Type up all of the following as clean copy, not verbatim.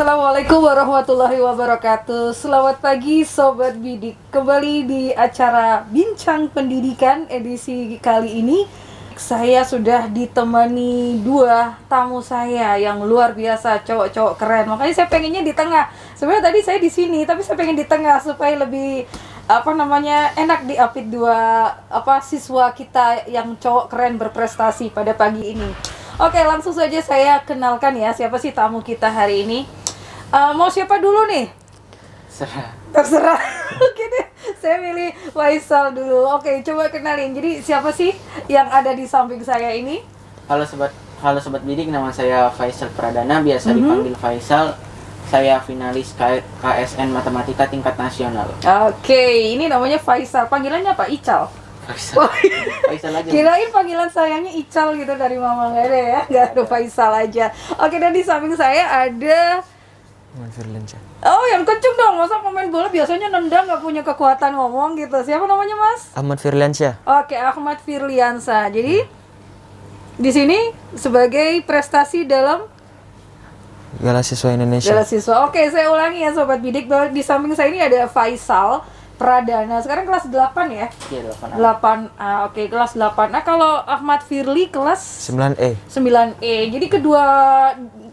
Assalamualaikum warahmatullahi wabarakatuh. Selamat pagi Sobat Bidik. Kembali di acara Bincang Pendidikan edisi kali ini. Saya sudah ditemani dua tamu saya yang luar biasa, cowok-cowok keren. Makanya saya pengennya di tengah. Sebenarnya tadi saya di sini, tapi saya pengen di tengah supaya lebih enak diapit dua siswa kita yang cowok keren berprestasi pada pagi ini. Oke, langsung saja saya kenalkan ya siapa sih tamu kita hari ini. Mau siapa dulu nih? Terserah. Oke deh, saya milih Faisal dulu. Oke, coba kenalin. Jadi siapa sih yang ada di samping saya ini? Halo sobat bidik, nama saya Faisal Pradana, biasa dipanggil Faisal. Saya finalis KSN Matematika tingkat nasional. Oke, ini namanya Faisal. Panggilannya apa? Ical? Faisal aja. Kirain panggilan sayangnya Ical gitu dari mama. Nggak ada ya? Nggak ada, Faisal aja. Oke, dan di samping saya ada Ahmad Firliansyah. Oh, yang kenceng dong. Masa pemain bola biasanya nendang nggak punya kekuatan ngomong gitu. Siapa namanya, Mas? Ahmad Firliansyah. Oke, Ahmad Firliansyah. Jadi di sini sebagai prestasi dalam Gala Siswa Indonesia. Gala Siswa. Oke, saya ulangi ya Sobat Bidik. Di samping saya ini ada Faisal Pradana. Sekarang kelas 8 ya? Iya, 8A. Oke, kelas 8A. Kalau Ahmad Firly kelas 9E. 9E. Jadi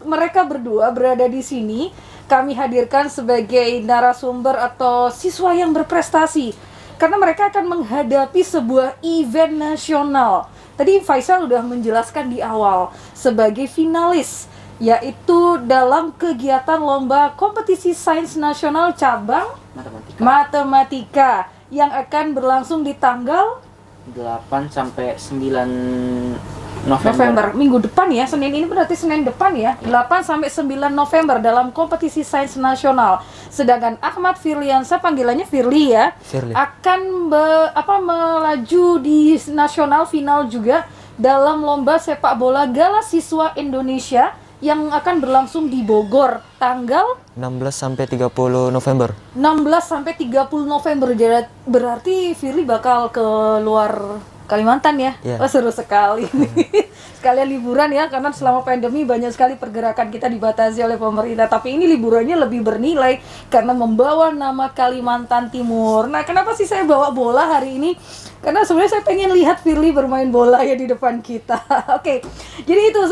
mereka berdua berada di sini. Kami hadirkan sebagai narasumber atau siswa yang berprestasi. Karena mereka akan menghadapi sebuah event nasional. Tadi Faisal udah menjelaskan di awal sebagai finalis, yaitu dalam kegiatan lomba kompetisi sains nasional cabang matematika yang akan berlangsung di tanggal 8 sampai 9 November. Minggu depan ya, Senin ini berarti Senin depan ya, 8 sampai 9 November dalam kompetisi sains nasional. Sedangkan Ahmad Firliansyah, panggilannya Firly ya, Firly, akan melaju di nasional final juga dalam lomba sepak bola Gala Siswa Indonesia yang akan berlangsung di Bogor tanggal 16 sampai 30 November. 16 sampai 30 November. Berarti Firly bakal ke luar Kalimantan ya? Yeah. Oh, seru sekali. Sekalian liburan ya, karena selama pandemi banyak sekali pergerakan kita dibatasi oleh pemerintah. Tapi ini liburannya lebih bernilai karena membawa nama Kalimantan Timur. Nah, kenapa sih saya bawa bola hari ini? Karena sebenarnya saya pengen lihat Firly bermain bola ya di depan kita. Oke, jadi itu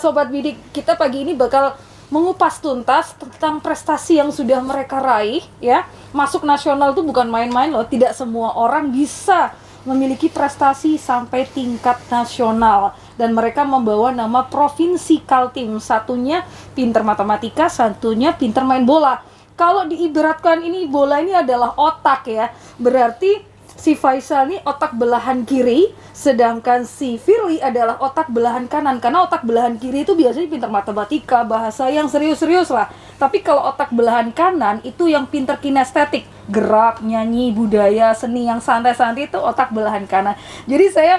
sobat bidik, kita pagi ini bakal mengupas tuntas tentang prestasi yang sudah mereka raih ya. Masuk nasional tuh bukan main-main loh. Tidak semua orang bisa memiliki prestasi sampai tingkat nasional, dan mereka membawa nama Provinsi Kaltim. Satunya pinter matematika, satunya pinter main bola. Kalau diibaratkan ini bola ini adalah otak ya, berarti si Faisal ini otak belahan kiri, sedangkan si Firly adalah otak belahan kanan. Karena otak belahan kiri itu biasanya pinter matematika, bahasa yang serius-serius lah. Tapi kalau otak belahan kanan itu yang pinter kinestetik, gerak, nyanyi, budaya, seni yang santai-santai, itu otak belahan kanan. Jadi saya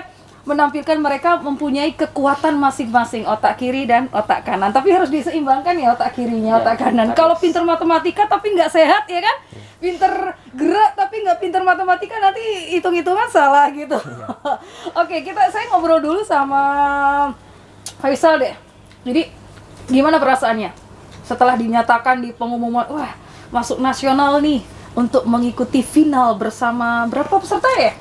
menampilkan mereka mempunyai kekuatan masing-masing, otak kiri dan otak kanan. Tapi harus diseimbangkan ya otak kirinya, otak kanan. Kalau pinter matematika tapi nggak sehat ya kan? Pinter gerak tapi nggak pinter matematika, nanti hitung-hitungan salah gitu. Oke, saya ngobrol dulu sama Faisal deh. Jadi gimana perasaannya setelah dinyatakan di pengumuman, wah masuk nasional nih untuk mengikuti final bersama berapa peserta ya?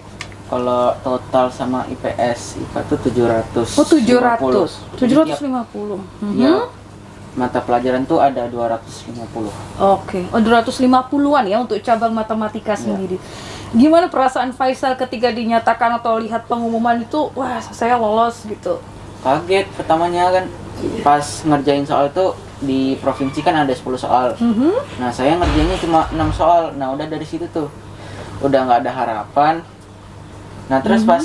Kalau total sama IPS, IPA itu 700. Oh, 750. Iya. Mata pelajaran tuh ada 250. Oke. Oh, 250-an ya untuk cabang matematika sendiri. Gimana perasaan Faisal ketika dinyatakan atau lihat pengumuman itu, wah saya lolos gitu? Kaget pertamanya kan, pas ngerjain soal itu di provinsi kan ada 10 soal. Nah, saya ngerjainnya cuma 6 soal. Nah, udah dari situ tuh udah nggak ada harapan. Nah, terus pas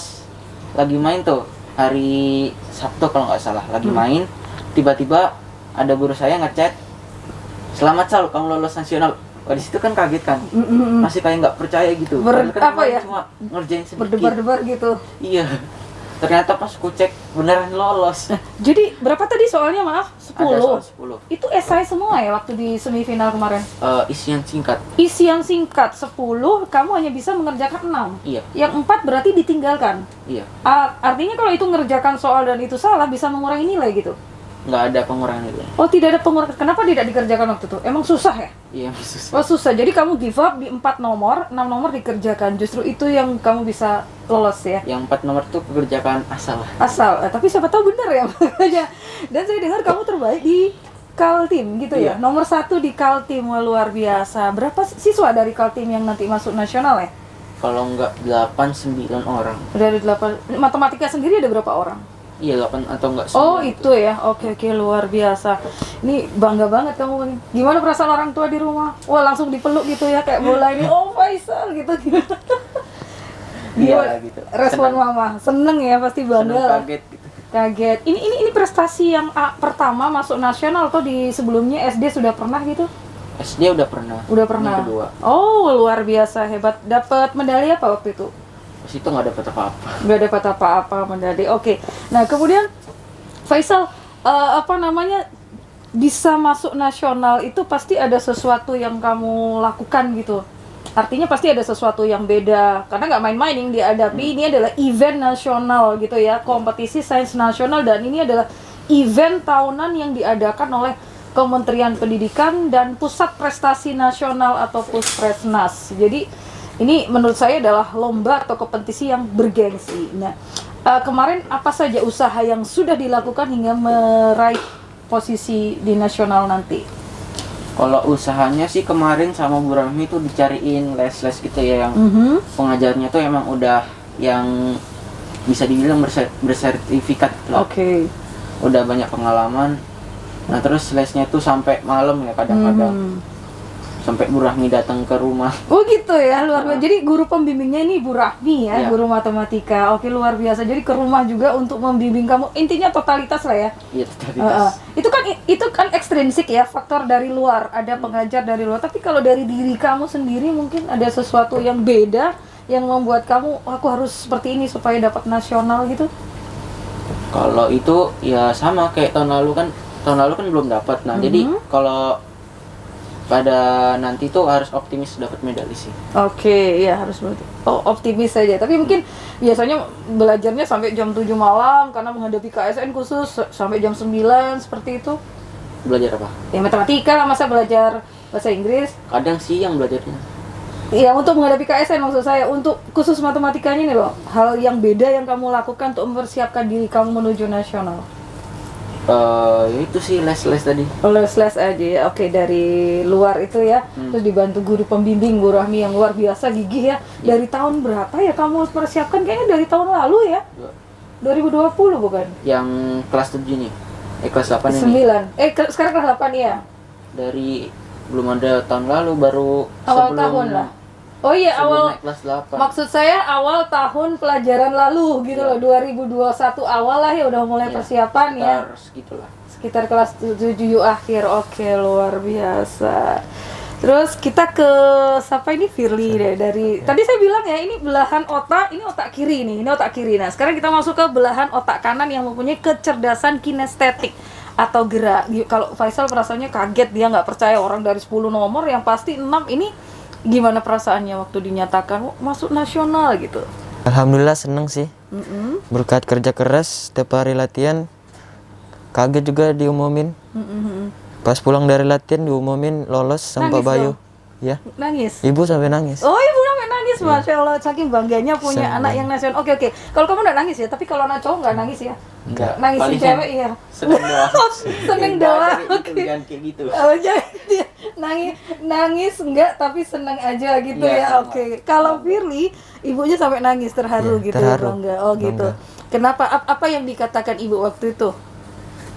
lagi main tuh hari Sabtu kalau nggak salah lagi main, tiba-tiba ada guru saya ngechat, "Selamat Sal, kamu lolos nasional." Wah, di situ kan kaget kan, masih kayak nggak percaya gitu. Cuma ngerjain sedikit. Berdebar-debar gitu. Iya. Ternyata pas ku cek beneran lolos. Jadi berapa tadi soalnya, maaf? 10. Ada soal 10. Itu esai semua ya waktu di semifinal kemarin? Isian singkat. Isian singkat 10, kamu hanya bisa mengerjakan 6. Iya. Yang 4 berarti ditinggalkan. Iya. Artinya kalau itu ngerjakan soal dan itu salah bisa mengurangi nilai gitu. nggak ada pengurangan itu. Oh, tidak ada pengurangan. Kenapa tidak dikerjakan waktu itu? Emang susah ya? Iya, susah. Oh, susah. Jadi kamu give up di 4 nomor, 6 nomor dikerjakan. Justru itu yang kamu bisa lolos ya. Yang 4 nomor tuh pekerjaan asal. Asal, tapi siapa tahu bener ya makanya. Dan saya dengar kamu terbaik di Kaltim gitu ya. Iya. Nomor 1 di Kaltim, wah, luar biasa. Berapa siswa dari Kaltim yang nanti masuk nasional ya? Kalau nggak 8-9 orang. Udah ada 8. Matematika sendiri ada berapa orang? Iya, 8 atau enggak 9. Oh, itu ya. Oke, luar biasa. Ini bangga banget kamu. Gimana perasaan orang tua di rumah? Wah, langsung dipeluk gitu ya kayak bola ini. Oh, Faisal gitu. Iya gitu. Respon mama. Seneng ya, pasti bangga. Seneng, lah. kaget gitu. Kaget. Ini prestasi yang pertama masuk nasional atau di sebelumnya SD sudah pernah gitu? SD udah pernah. Udah pernah. Yang kedua. Oh, luar biasa, hebat. Dapat medali apa waktu itu? Pas itu nggak dapet apa-apa. Nggak dapat apa-apa medali. Oke. Nah, kemudian Faisal bisa masuk nasional itu pasti ada sesuatu yang kamu lakukan gitu. Artinya pasti ada sesuatu yang beda karena nggak main-main yang dihadapi. Ini adalah event nasional gitu ya, kompetisi sains nasional, dan ini adalah event tahunan yang diadakan oleh Kementerian Pendidikan dan Pusat Prestasi Nasional atau Puspresnas. Jadi ini menurut saya adalah lomba atau kompetisi yang bergengsi. Nah, kemarin apa saja usaha yang sudah dilakukan hingga meraih posisi di nasional nanti? Kalau usahanya sih kemarin sama Bu Rahmi tuh dicariin les-les gitu ya yang pengajarnya tuh emang udah yang bisa dibilang bersertifikat lah. Oke. Udah banyak pengalaman. Nah terus lesnya tuh sampai malam ya kadang-kadang. Sampai Bu Rahmi datang ke rumah. Oh gitu ya, luar biasa. Jadi guru pembimbingnya ini Bu Rahmi ya, Iya. guru matematika. Oke, luar biasa. Jadi ke rumah juga untuk membimbing kamu. Intinya totalitas lah ya. Iya, totalitas. Itu kan ekstrinsik ya, faktor dari luar, ada pengajar dari luar. Tapi kalau dari diri kamu sendiri mungkin ada sesuatu yang beda yang membuat kamu, aku harus seperti ini supaya dapat nasional gitu. Kalau itu ya sama kayak tahun lalu kan belum dapat. Nah, jadi kalau pada nanti tuh harus optimis dapat medali sih. Oke, ya harus berarti. Oh, optimis saja. Tapi mungkin biasanya belajarnya sampai jam 7 malam karena menghadapi KSN khusus sampai jam 9 seperti itu. Belajar apa? Ya matematika lah, masa belajar bahasa Inggris. Kadang sih yang belajarnya. Iya, untuk menghadapi KSN maksud saya, untuk khusus matematikanya nih loh. Hal yang beda yang kamu lakukan untuk mempersiapkan diri kamu menuju nasional. Itu sih les-les tadi. Les aja ya. Oke, dari luar itu ya. Terus dibantu guru pembimbing Bu Rahmi yang luar biasa gigih ya. Dari tahun berapa ya kamu persiapkan? Kayaknya dari tahun lalu ya. 2020 bukan? Yang kelas 7 nih. Kelas 8 ini. 9. Sekarang kelas 8 ya. Dari belum ada tahun lalu, baru Awal sebelum tahun lah. Oh iya, sebelum awal. naik kelas 8. Maksud saya awal tahun pelajaran lalu gitu loh, 2021 awal lah ya udah mulai persiapan ya. Segitulah. Sekitar kelas 7 akhir. Oke, luar biasa. Terus kita ke siapa ini? Firly deh, dari tadi saya bilang ya ini belahan otak, ini otak kiri nih, ini otak kiri. Nah, sekarang kita masuk ke belahan otak kanan yang mempunyai kecerdasan kinestetik atau gerak. Kalau Faisal perasaannya kaget, dia nggak percaya orang dari 10 nomor yang pasti 6 ini. Gimana perasaannya waktu dinyatakan masuk nasional gitu? Alhamdulillah seneng sih. Berkat kerja keras, setiap hari latihan. Kaget juga diumumin. Pas pulang dari latihan diumumin lolos sama Nangis Pak Bayu. dong? Ya. Nangis? Ibu sampai nangis. Oh, ibu sampai nangis, Masya Allah. Saking bangganya punya Senang. anak yang nasional. Oke. Kalau kamu nggak nangis ya, tapi kalau anak cowok nggak nangis ya? Enggak. Nangisin Paling cewek iya. Seneng doang. Seneng Enggak ada doang. itu, Oke. jangan kayak gitu. Oh, jadi nangis enggak, tapi seneng aja gitu Iya, ya. sama. Oke. Kalau Firly, ibunya sampai nangis terharu Iya, gitu, terharu. bangga. Oh, gitu. Bangga. Kenapa? Apa yang dikatakan ibu waktu itu?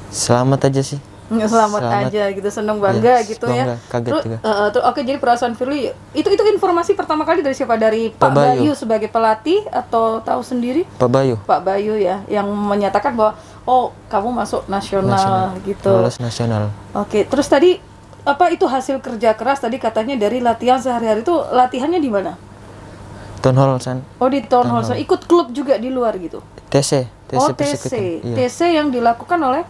Selamat aja sih. Selamat aja gitu, seneng bangga Yes, gitu ya. bangga, kaget Terus, juga. oke, jadi perasaan Firly itu informasi pertama kali dari siapa? Dari Pak Pak Bayu. Bayu sebagai pelatih atau tahu sendiri? Pak Bayu. Pak Bayu ya, yang menyatakan bahwa oh kamu masuk nasional gitu. Lolos nasional. Oke, terus tadi apa itu hasil kerja keras tadi katanya dari latihan sehari-hari itu latihannya di mana? Town Hall San. Oh di Town Hall, ikut klub juga di luar gitu. TC. Oh Persikutim. TC, Iya. TC yang dilakukan oleh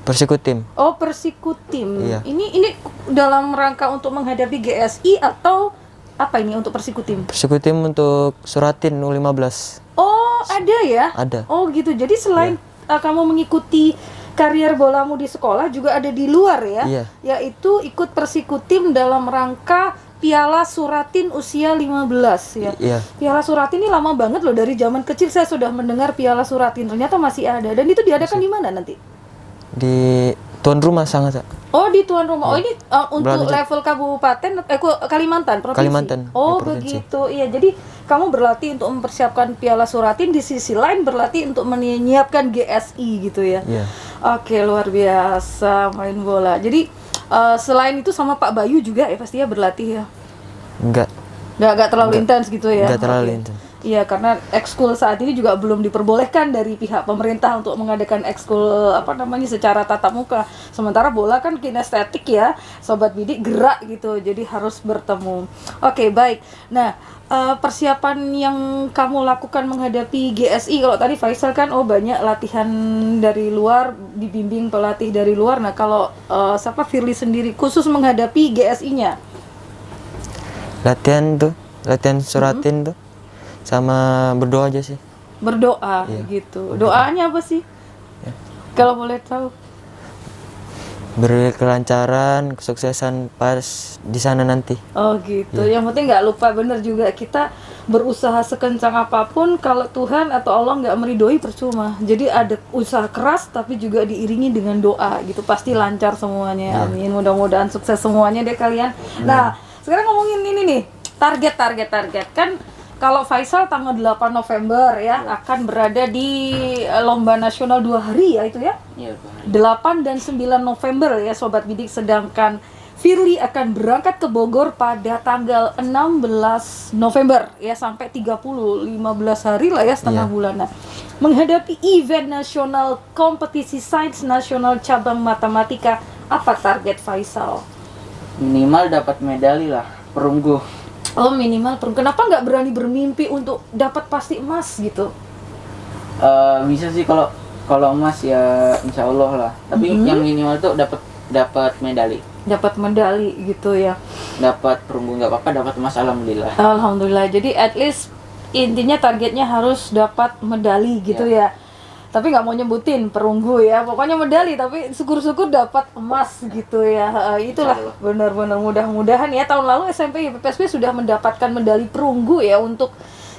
Persikutim. oh Persikutim. Iya. Ini dalam rangka untuk menghadapi GSI atau apa ini untuk Persikutim? Persikutim untuk Suratin U15. Oh ada ya? Ada. Oh gitu. Jadi selain kamu mengikuti karier bolamu di sekolah juga ada di luar ya, Iya. yaitu ikut persikutim dalam rangka Piala Suratin usia 15 ya. Iya. Piala Suratin ini lama banget loh, dari zaman kecil saya sudah mendengar Piala Suratin, ternyata masih ada. Dan itu diadakan di mana nanti? Di tuan rumah sangat, Kak. Oh, di tuan rumah. Oh, ini untuk Belanja. level kabupaten, Kalimantan, provinsi. Kalimantan, Oh, di provinsi. begitu. Iya, jadi kamu berlatih untuk mempersiapkan Piala Suratin, di sisi lain berlatih untuk menyiapkan GSI gitu ya. Iya. Oke, luar biasa main bola. Jadi selain itu sama Pak Bayu juga ya pastinya berlatih ya. Enggak. Nggak terlalu intens gitu ya. Nggak terlalu Oke. intens. Iya, karena ekskul saat ini juga belum diperbolehkan dari pihak pemerintah untuk mengadakan ekskul secara tatap muka. Sementara bola kan kinestetik ya, sobat bidik, gerak gitu. Jadi harus bertemu. Oke, baik. Nah, persiapan yang kamu lakukan menghadapi GSI, kalau tadi Faisal kan banyak latihan dari luar, dibimbing pelatih dari luar. Nah, kalau Firly sendiri khusus menghadapi GSI-nya. Latihan suratin tuh sama berdoa aja sih. Berdoa gitu. Doanya apa sih? Kalau boleh tahu. Beri kelancaran, kesuksesan pas di sana nanti. Oh gitu. Yang penting nggak lupa, bener juga, kita berusaha sekencang apapun kalau Tuhan atau Allah nggak meridhoi percuma. Jadi ada usaha keras tapi juga diiringi dengan doa gitu, pasti lancar semuanya. Amin. Mudah-mudahan sukses semuanya deh kalian. Nah, sekarang ngomongin ini nih, target kan. Kalau Faisal tanggal 8 November ya akan berada di lomba nasional 2 hari ya itu ya. Iya, Pak. 8 dan 9 November ya sobat bidik, sedangkan Firly akan berangkat ke Bogor pada tanggal 16 November ya sampai 15 hari lah ya, setengah bulan. Nah, menghadapi event nasional kompetisi sains nasional cabang matematika, apa target Faisal? Minimal dapat medali lah, perunggu. Oh, minimal perunggu. Kenapa nggak berani bermimpi untuk dapat pasti emas gitu? Bisa sih kalau emas ya insya Allah lah. Tapi yang minimal tuh dapat medali. Dapat medali gitu ya. Dapat perunggu nggak apa-apa, dapat emas alhamdulillah. Alhamdulillah. Jadi at least intinya targetnya harus dapat medali gitu ya. Tapi nggak mau nyebutin perunggu ya, pokoknya medali, tapi syukur-syukur dapat emas gitu ya. Itulah benar-benar, mudah-mudahan ya. Tahun lalu SMP YPPSP sudah mendapatkan medali perunggu ya untuk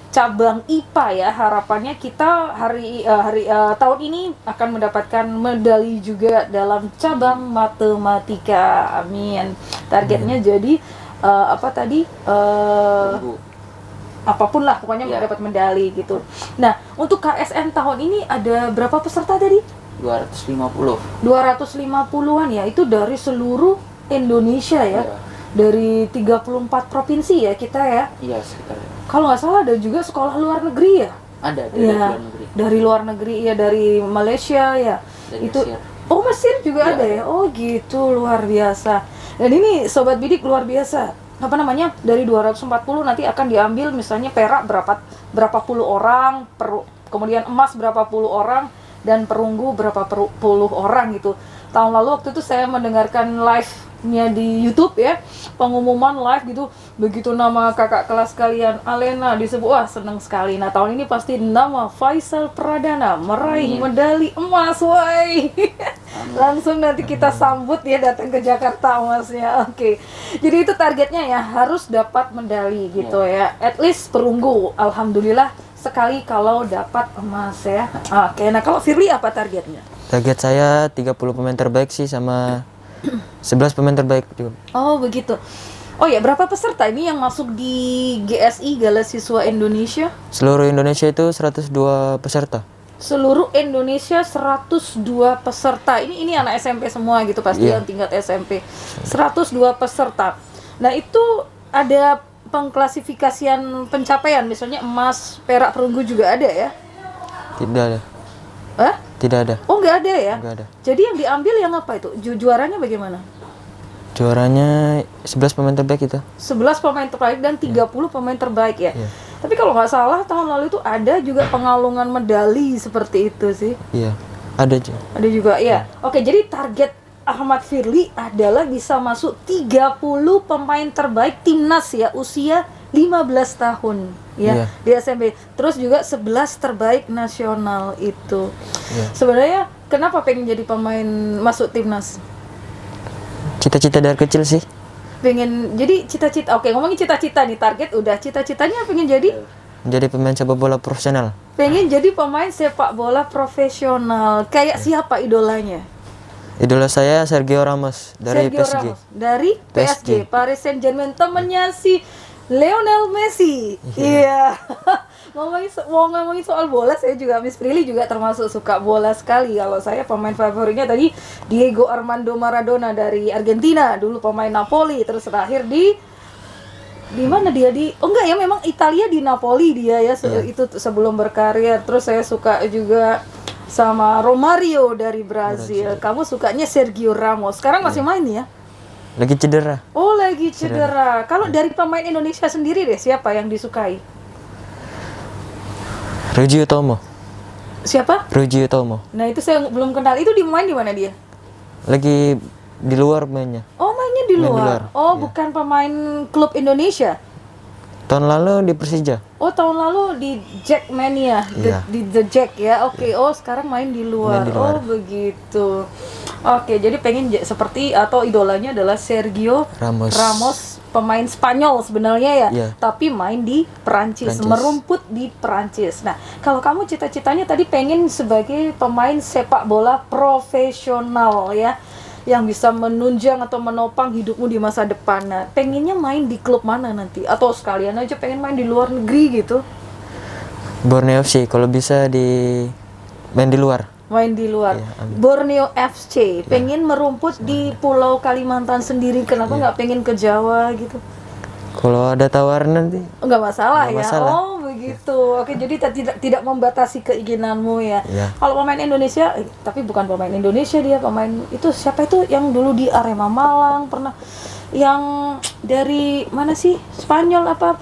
cabang IPA ya. Harapannya kita tahun ini akan mendapatkan medali juga dalam cabang matematika. Amin. Targetnya jadi Perunggu. apapun lah pokoknya mendapat medali gitu. Nah, untuk KSN tahun ini ada berapa peserta tadi? 250. 250-an ya, itu dari seluruh Indonesia ya. Iya. Dari 34 provinsi ya kita ya. Iya, sekitar. Kalau nggak salah ada juga sekolah luar negeri ya. Ada dari Iya, luar negeri. dari luar negeri ya, dari Malaysia ya. Dari Itu Mesir. Oh, Mesir juga Iya, ada ya. Oh, gitu, luar biasa. Dan ini sobat bidik luar biasa. Dari 240 nanti akan diambil misalnya perak berapa puluh orang, kemudian emas berapa puluh orang, dan perunggu berapa puluh orang gitu. Tahun lalu waktu itu saya mendengarkan live-nya di YouTube ya, pengumuman live gitu, begitu nama kakak kelas kalian Alena disebut, wah seneng sekali. Nah, tahun ini pasti nama Faisal Pradana meraih medali emas, woi. Langsung nanti kita sambut ya, datang ke Jakarta emasnya. Oke. Jadi itu targetnya ya, harus dapat medali gitu ya. At least perunggu, alhamdulillah sekali kalau dapat emas ya. Oke, nah kalau Firly apa targetnya? Target saya 30 pemain terbaik sih sama 11 pemain terbaik juga. Oh, begitu. Oh ya, berapa peserta ini yang masuk di GSI Gala Siswa Indonesia? Seluruh Indonesia itu 102 peserta. Seluruh Indonesia 102 peserta. Ini anak SMP semua gitu pasti yang tingkat SMP. 102 peserta. Nah, itu ada pengklasifikasian pencapaian, misalnya emas, perak, perunggu juga ada ya? Tidak ada. Hah? Tidak ada. Oh, nggak ada ya? Nggak ada. Jadi yang diambil yang apa itu? Juaranya bagaimana? Juaranya 11 pemain terbaik itu. 11 pemain terbaik dan 30 pemain terbaik ya? Iya. Tapi kalau nggak salah tahun lalu itu ada juga pengalungan medali seperti itu sih. Iya. Ada juga. Ada juga, ya. Oke, jadi target Ahmad Firly adalah bisa masuk 30 pemain terbaik timnas ya, usia 15 tahun ya Iya. di SMP. Terus juga 11 terbaik nasional itu. Iya. Sebenarnya kenapa pengen jadi pemain masuk timnas? Cita-cita dari kecil sih. Pengen jadi cita-cita. Oke, ngomongin cita-cita nih, target udah. Cita-citanya pengen jadi Menjadi pemain sepak bola profesional. pengen jadi pemain sepak bola profesional. Kayak siapa idolanya? Idola saya Sergio Ramos dari Sergio PSG. Ramos dari PSG, Paris Saint-Germain, temennya si Lionel Messi. Iya. ngomongin soal bola, saya juga Miss Prilly juga termasuk suka bola sekali. Kalau saya pemain favoritnya tadi Diego Armando Maradona dari Argentina, dulu pemain Napoli, terus terakhir di mana dia oh enggak ya, memang Italia, di Napoli dia ya itu sebelum berkarir. Terus saya suka juga sama Romario dari Brazil. Kamu sukanya Sergio Ramos. Sekarang masih main ya? Lagi cedera. Oh, lagi cedera. Kalau dari pemain Indonesia sendiri deh, siapa yang disukai? Ruji Utomo. Siapa? Ruji Utomo. Nah, itu saya belum kenal. Itu main di mana dia? Lagi di luar mainnya. Oh, mainnya di Main di luar. luar, Oh, iya. bukan pemain klub Indonesia. Tahun lalu di Persija. Oh, tahun lalu di Jackmania, Iya. di The Jack ya. Oke. Oh, sekarang main di luar. Main di luar. Oh, begitu. Oke, jadi pengen seperti atau idolanya adalah Sergio Ramos. pemain Spanyol sebenarnya ya. Iya. Tapi main di Perancis, Perancis. merumput di Perancis. Nah, kalau kamu cita-citanya tadi pengen sebagai pemain sepak bola profesional ya, yang bisa menunjang atau menopang hidupmu di masa depan. Nah, pengennya main di klub mana nanti? Atau sekalian aja pengen main di luar negeri gitu? Borneo FC kalau bisa main di luar. Main di luar. Iya, amin. Borneo FC, pengen merumput di Pulau Kalimantan sendiri. Kenapa nggak pengen ke Jawa gitu? Kalau ada tawaran nanti Nggak masalah Nggak ya. masalah. Oh, begitu. Oke, jadi tidak membatasi keinginanmu ya. Iya. Kalau pemain Indonesia, tapi bukan pemain Indonesia dia, pemain itu siapa itu yang dulu di Arema Malang pernah, yang dari mana sih? Spanyol apa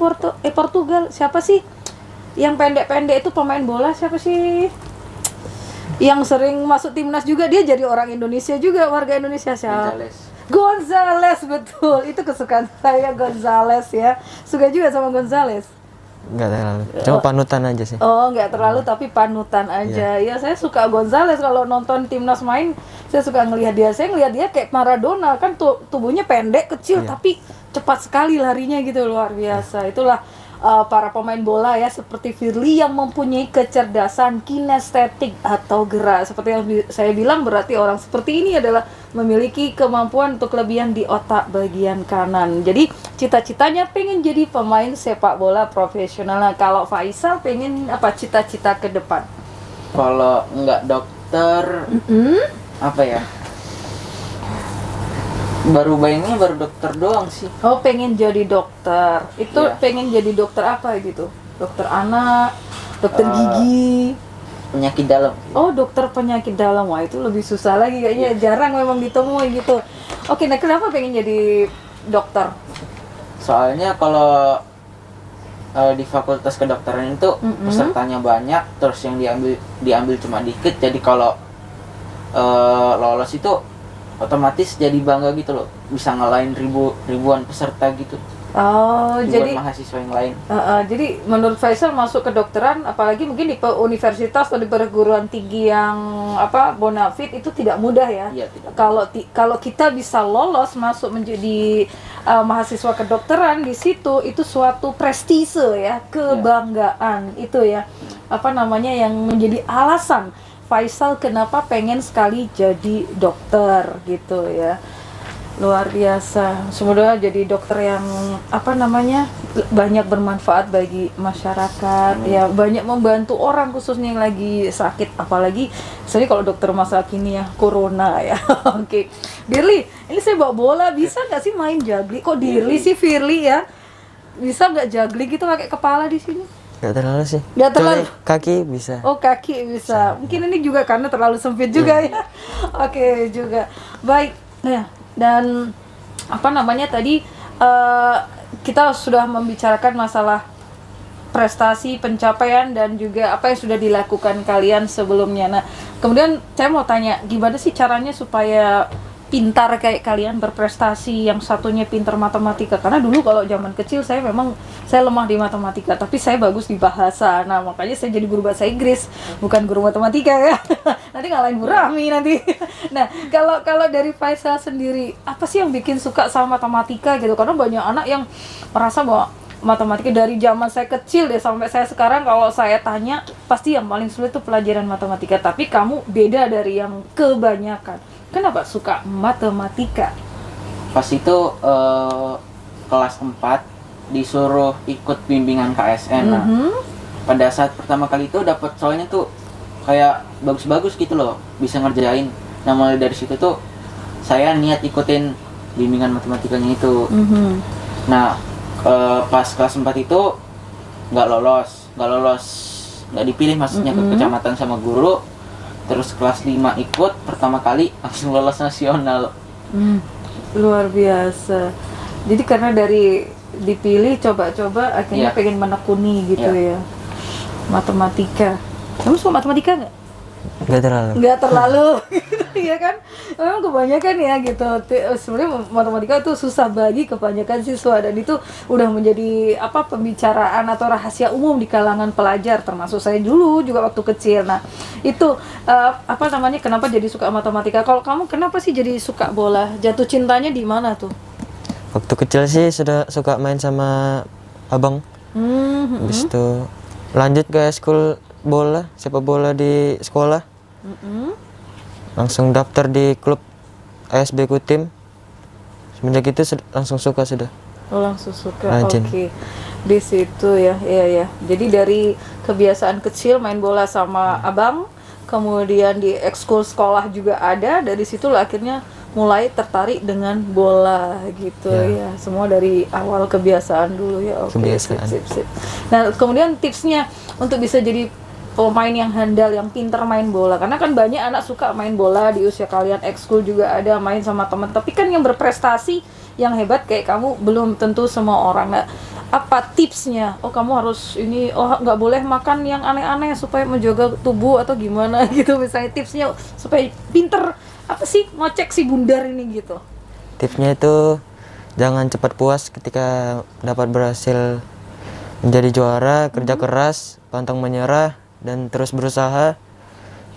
Portugal? Siapa sih? Yang pendek-pendek itu pemain bola siapa sih? Yang sering masuk timnas juga, dia jadi orang Indonesia juga, warga Indonesia siapa? Gonzales, betul. Itu kesukaan saya, Gonzales ya. Suka juga sama Gonzales. nggak terlalu. Cuma panutan aja sih. Oh, nggak terlalu tapi panutan aja. Ya, saya suka Gonzales. Kalau nonton timnas main, saya suka ngelihat dia. Saya ngelihat dia kayak Maradona, kan tubuhnya pendek, kecil, tapi cepat sekali larinya gitu, luar biasa. Itulah para pemain bola ya, seperti Firly yang mempunyai kecerdasan kinestetik atau gerak. Seperti yang saya bilang, berarti orang seperti ini adalah memiliki kemampuan untuk kelebihan di otak bagian kanan. Jadi cita-citanya pengen jadi pemain sepak bola profesional. Nah, kalau Faisal pengen apa cita-cita ke depan? Kalau nggak dokter, apa ya? Baru dokter doang sih. Oh, pengen jadi dokter. Itu Iya. pengen jadi dokter apa gitu? Dokter anak, dokter gigi. Penyakit dalam. Oh, dokter penyakit dalam. Wah, itu lebih susah lagi kayaknya. Jarang memang ditemui gitu. Oke, nah kenapa pengen jadi dokter? Soalnya kalau di fakultas kedokteran itu pesertanya banyak, terus yang diambil cuma dikit. Jadi kalau lolos itu otomatis jadi bangga gitu loh, bisa ngalahin ribuan peserta gitu. Oh, ribuan jadi mahasiswa yang lain. jadi menurut Faisal masuk kedokteran, apalagi mungkin di universitas atau di perguruan tinggi yang bonafit itu tidak mudah ya. Iya, tidak. Kalau kita bisa lolos masuk menjadi mahasiswa kedokteran di situ, itu suatu prestise ya, kebanggaan itu ya. Yang menjadi alasan Faisal kenapa pengen sekali jadi dokter gitu ya. Luar biasa. Semoga jadi dokter yang banyak bermanfaat bagi masyarakat ya, banyak membantu orang khususnya yang lagi sakit, apalagi misalnya kalau dokter masa kini ya, corona ya. Oke. Dirli, ini saya bawa bola, bisa nggak sih main juggling? Kok Dirli sih, Firly ya? Bisa nggak juggling gitu pakai kepala di sini? Nggak terlalu sih. Nggak terlalu. Kecuali kaki bisa. Oh, kaki bisa. Mungkin ini juga karena terlalu sempit juga ya. Oke juga. Baik. Nah, dan tadi kita sudah membicarakan masalah prestasi, pencapaian, dan juga apa yang sudah dilakukan kalian sebelumnya. Nah, kemudian saya mau tanya, gimana sih caranya supaya pintar kayak kalian, berprestasi, yang satunya pintar matematika? Karena dulu kalau zaman kecil saya memang saya lemah di matematika, tapi saya bagus di bahasa. Nah, makanya saya jadi guru bahasa Inggris, bukan guru matematika ya. Nanti ngalahin Bu Rami nanti. Nah, kalau dari Faisal sendiri, apa sih yang bikin suka sama matematika gitu? Karena banyak anak yang merasa bahwa matematika dari zaman saya kecil deh sampai saya sekarang, kalau saya tanya pasti yang paling sulit itu pelajaran matematika. Tapi kamu beda dari yang kebanyakan. Kenapa suka matematika? Pas itu kelas 4 disuruh ikut bimbingan KSN. Nah, pada saat pertama kali itu dapat soalnya tuh kayak bagus-bagus gitu loh, bisa ngerjain. Nah, mulai dari situ tuh saya niat ikutin bimbingan matematikanya itu. Nah, pas kelas 4 itu nggak lolos, nggak dipilih maksudnya ke kecamatan sama guru. Terus kelas 5 ikut, pertama kali langsung lolos nasional. Luar biasa. Jadi karena dari dipilih, coba-coba, akhirnya pengen menekuni gitu ya. Matematika. Kamu suka matematika nggak? Nggak terlalu gitu ya kan. Memang kebanyakan ya gitu. Sebenarnya matematika itu susah bagi kebanyakan siswa, dan itu udah menjadi pembicaraan atau rahasia umum di kalangan pelajar, termasuk saya dulu juga waktu kecil. Nah, itu kenapa jadi suka matematika? Kalau kamu kenapa sih jadi suka bola? Jatuh cintanya di mana tuh? Waktu kecil sih sudah suka main sama abang. Habis itu lanjut ke school bola, sepak bola di sekolah. Langsung daftar di klub ASB Kutim. Semenjak itu langsung suka sudah. Oh, langsung suka. Rajin. Oke. Di situ ya. Iya. Jadi dari kebiasaan kecil main bola sama abang, kemudian di ekskul sekolah juga ada, dari situ lah akhirnya mulai tertarik dengan bola gitu ya. Semua dari awal kebiasaan dulu ya. Oke. Kebiasaan. Sip. Nah, kemudian tipsnya untuk bisa jadi pemain yang handal, yang pintar main bola, karena kan banyak anak suka main bola di usia kalian, ekskul juga ada, main sama teman, tapi kan yang berprestasi, yang hebat kayak kamu belum tentu semua orang. Nah, apa tipsnya? Oh, kamu harus ini, nggak boleh makan yang aneh-aneh supaya menjaga tubuh atau gimana gitu, misalnya tipsnya supaya pinter, apa sih, ngocek si bundar ini gitu. Tipsnya itu jangan cepat puas ketika dapat berhasil menjadi juara, kerja keras, pantang menyerah, dan terus berusaha,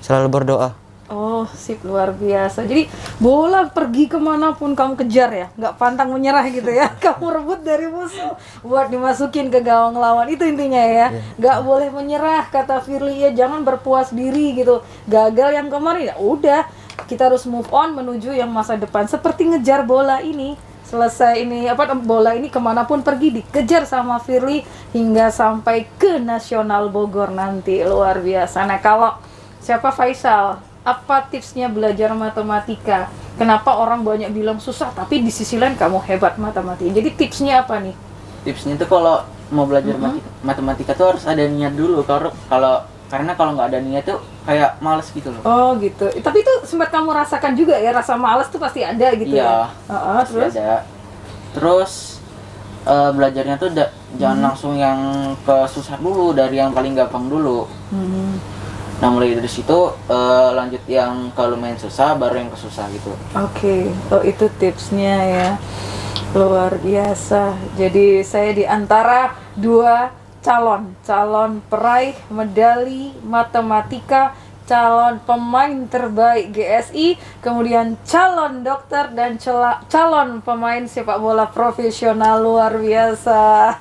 selalu berdoa. Oh, sip, luar biasa. Jadi bola pergi kemanapun kamu kejar ya, nggak pantang menyerah gitu ya. Kamu rebut dari musuh buat dimasukin ke gawang lawan, itu intinya ya. Nggak boleh menyerah, kata Firly ya, jangan berpuas diri gitu. Gagal yang kemarin ya udah, kita harus move on menuju yang masa depan. Seperti ngejar bola ini. Selesai ini bola ini kemanapun pergi dikejar sama Firly hingga sampai ke Nasional Bogor nanti. Luar biasa. Nah, kalau siapa Faisal, apa tipsnya belajar matematika? Kenapa orang banyak bilang susah, tapi di sisi lain kamu hebat matematika. Jadi tipsnya apa nih? Tipsnya tuh kalau mau belajar matematika tuh harus ada niat dulu. Karena kalau nggak ada niat tuh kayak males gitu loh. Oh gitu. Tapi itu sempat kamu rasakan juga ya, rasa males tuh pasti ada gitu ya? Terus? Ada. Terus belajarnya tuh jangan langsung yang ke susah dulu, dari yang paling gampang dulu. Nah, mulai dari situ lanjut yang ke lumayan susah, baru yang ke susah gitu. Oke. Oh, itu tipsnya ya. Luar biasa. Jadi saya di antara dua calon peraih medali matematika, calon pemain terbaik GSI, kemudian calon dokter, dan calon pemain sepak bola profesional. Luar biasa.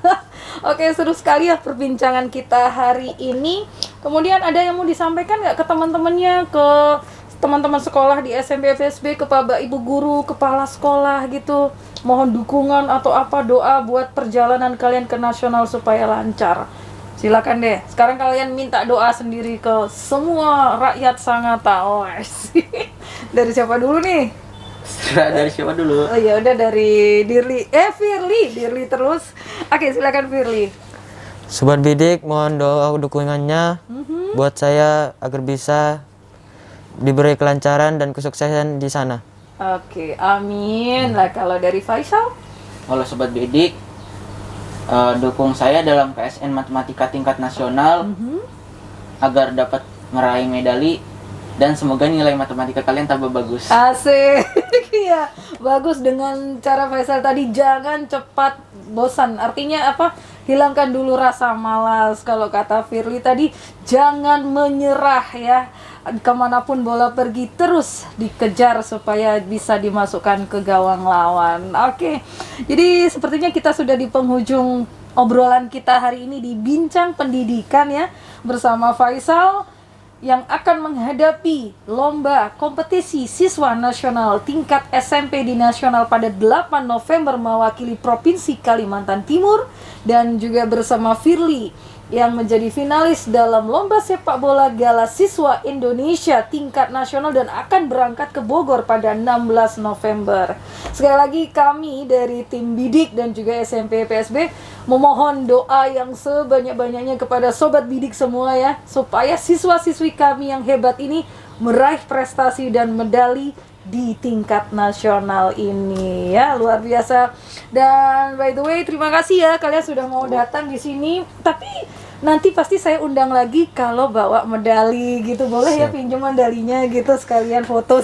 Oke, seru sekali ya perbincangan kita hari ini. Kemudian ada yang mau disampaikan nggak ke teman-temannya, ke teman-teman sekolah di SMP FSB, ke Bapak Ibu guru, kepala sekolah gitu? Mohon dukungan atau doa buat perjalanan kalian ke nasional supaya lancar. Silakan deh. Sekarang kalian minta doa sendiri ke semua rakyat Sangatta. Dari siapa dulu nih? Dari siapa dulu? Oh ya udah, dari Firly terus. Oke, silakan Firly. Sobat Bidik, mohon doa dukungannya buat saya agar bisa diberi kelancaran dan kesuksesan di sana. Oke, amin. Lah kalau dari Faisal? Kalau Sobat Bidik, dukung saya dalam PSN Matematika tingkat nasional agar dapat meraih medali dan semoga nilai matematika kalian tambah bagus. Asik. Iya, bagus dengan cara Faisal tadi, jangan cepat bosan. Artinya apa? Hilangkan dulu rasa malas. Kalau kata Firly tadi, jangan menyerah ya. Kemanapun bola pergi, terus dikejar supaya bisa dimasukkan ke gawang lawan. Oke, jadi sepertinya kita sudah di penghujung obrolan kita hari ini di Bincang Pendidikan ya, bersama Faisal yang akan menghadapi lomba kompetisi siswa nasional tingkat SMP di nasional pada 8 November mewakili Provinsi Kalimantan Timur, dan juga bersama Firly yang menjadi finalis dalam lomba sepak bola Gala Siswa Indonesia tingkat nasional dan akan berangkat ke Bogor pada 16 November. Sekali lagi kami dari tim Bidik dan juga SMP PSB memohon doa yang sebanyak-banyaknya kepada sobat Bidik semua ya, supaya siswa-siswi kami yang hebat ini meraih prestasi dan medali di tingkat nasional ini ya, luar biasa. Dan by the way, terima kasih ya kalian sudah mau datang di sini. Tapi nanti pasti saya undang lagi kalau bawa medali gitu, boleh ya pinjam medalinya gitu, sekalian foto.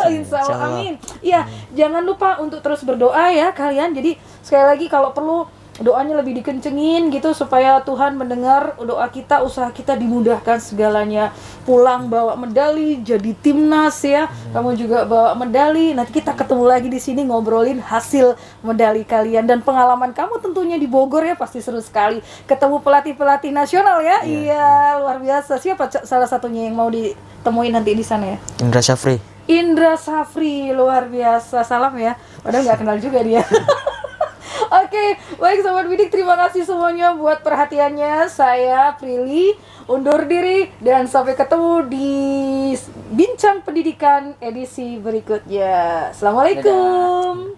Insya Allah. Amin. Iya, jangan lupa untuk terus berdoa ya kalian. Jadi sekali lagi kalau perlu doanya lebih dikencengin gitu supaya Tuhan mendengar doa kita, usaha kita dimudahkan segalanya. Pulang bawa medali, jadi timnas ya. Kamu juga bawa medali. Nanti kita ketemu lagi di sini ngobrolin hasil medali kalian dan pengalaman kamu tentunya di Bogor ya, pasti seru sekali. Ketemu pelatih-pelatih nasional ya. Iya, luar biasa. Siapa salah satunya yang mau ditemuin nanti di sana ya? Indra Syafri. Indra Syafri, luar biasa. Salam ya. Padahal nggak kenal juga dia. Oke, baik Sobat Bidik, terima kasih semuanya buat perhatiannya. Saya Prilly undur diri dan sampai ketemu di Bincang Pendidikan edisi berikutnya. Assalamualaikum. Dadah.